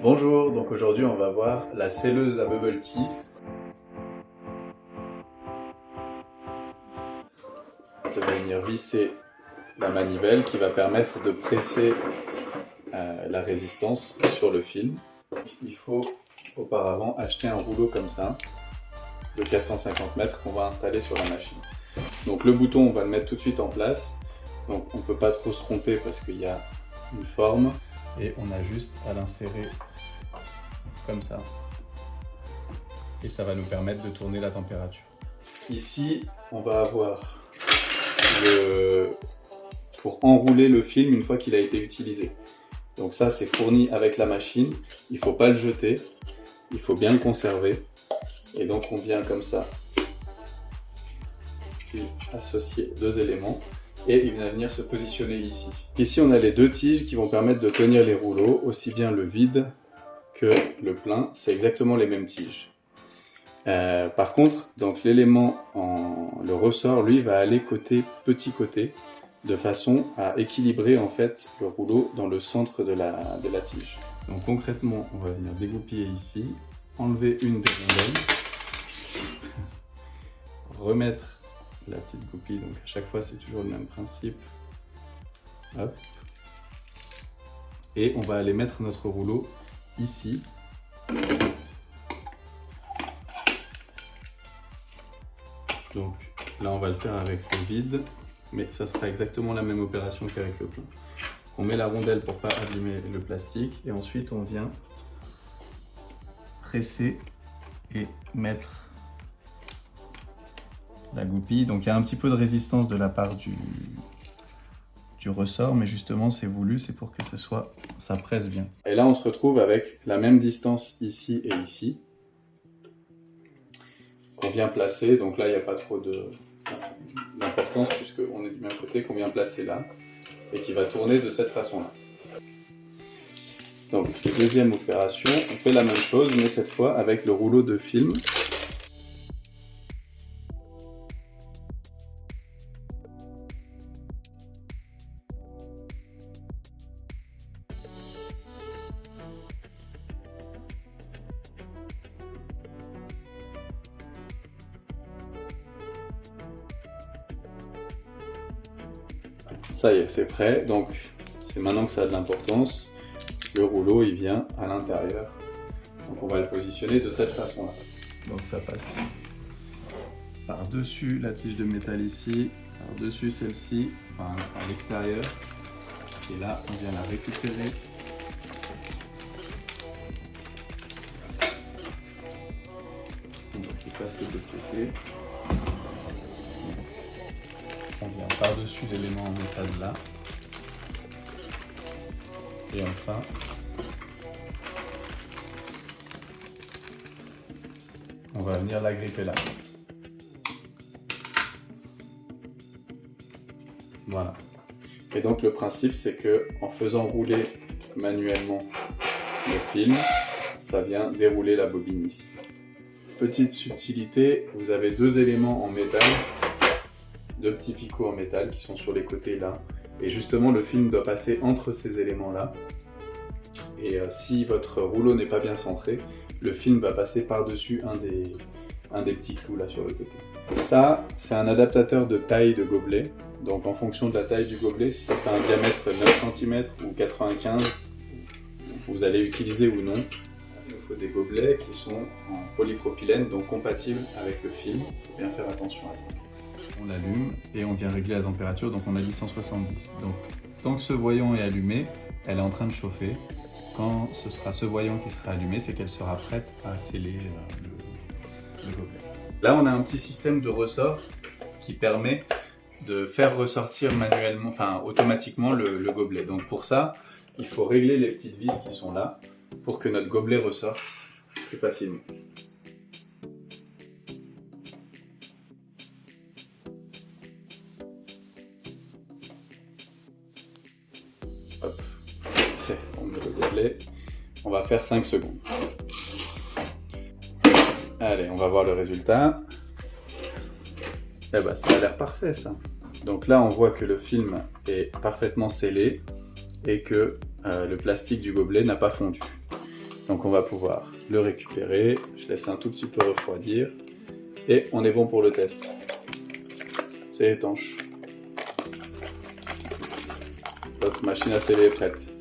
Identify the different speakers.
Speaker 1: Bonjour, donc aujourd'hui on va voir la selleuse à bubble tea. Je vais venir visser la manivelle qui va permettre de presser la résistance sur le film. Il faut auparavant acheter un rouleau comme ça, de 450 mètres qu'on va installer sur la machine. Donc le bouton on va le mettre tout de suite en place, donc on ne peut pas trop se tromper parce qu'il y a une forme et on a juste à l'insérer comme ça et ça va nous permettre de tourner la température. Ici on va avoir pour enrouler le film une fois qu'il a été utilisé. Donc ça c'est fourni avec la machine, il ne faut pas le jeter, il faut bien le conserver et donc on vient comme ça puis associer deux éléments et il va venir se positionner ici. Ici on a les deux tiges qui vont permettre de tenir les rouleaux, aussi bien le vide que le plein, c'est exactement les mêmes tiges. Par contre, donc l'élément le ressort, lui, va aller petit côté, de façon à équilibrer en fait le rouleau dans le centre de la tige. Donc concrètement, on va venir dégoupiller ici, enlever une des rondelles, remettre la petite goupille, donc à chaque fois c'est toujours le même principe. Hop. Et on va aller mettre notre rouleau ici. Donc là on va le faire avec le vide, mais ça sera exactement la même opération qu'avec le plein. On met la rondelle pour pas abîmer le plastique et ensuite on vient presser et mettre la goupille. Donc il y a un petit peu de résistance de la part du ressort, mais justement c'est voulu, c'est pour que ça presse bien. Et là on se retrouve avec la même distance ici et ici qu'on vient placer. Donc là il n'y a pas trop d'importance puisqu'on est du même côté, qu'on vient placer là et qui va tourner de cette façon là. Donc deuxième opération, on fait la même chose mais cette fois avec le rouleau de film. Ça y est, c'est prêt, donc c'est maintenant que ça a de l'importance. Le rouleau, il vient à l'intérieur. Donc on va le positionner de cette façon-là. Donc ça passe par-dessus la tige de métal ici, par-dessus celle-ci, enfin à l'extérieur. Et là, on vient la récupérer. On va tout passer de l'autre côté. On vient par-dessus l'élément en métal là. Et enfin, on va venir l'agripper là. Voilà. Et donc le principe c'est que en faisant rouler manuellement le film, ça vient dérouler la bobine ici. Petite subtilité, vous avez deux éléments en métal, deux petits picots en métal qui sont sur les côtés là. Et justement le film doit passer entre ces éléments là. Et si votre rouleau n'est pas bien centré, le film va passer par-dessus un des petits clous là sur le côté. Ça, c'est un adaptateur de taille de gobelet. Donc en fonction de la taille du gobelet, si ça fait un diamètre 9 cm ou 95, vous allez utiliser ou non. Il faut des gobelets qui sont en polypropylène, donc compatibles avec le film. Il faut bien faire attention à ça. On l'allume et on vient régler la température, donc on a dit 170. Donc tant que ce voyant est allumé, elle est en train de chauffer. Quand ce sera ce voyant qui sera allumé, c'est qu'elle sera prête à sceller le gobelet. Là on a un petit système de ressort qui permet de faire ressortir manuellement, enfin automatiquement le gobelet. Donc pour ça, il faut régler les petites vis qui sont là pour que notre gobelet ressorte plus facilement. Hop, on met le gobelet, on va faire 5 secondes. Allez, on va voir le résultat. Eh ben, ça a l'air parfait ça. Donc là, on voit que le film est parfaitement scellé et que le plastique du gobelet n'a pas fondu. Donc on va pouvoir le récupérer, je laisse un tout petit peu refroidir, et on est bon pour le test. C'est étanche. Votre machine à sceller est prête.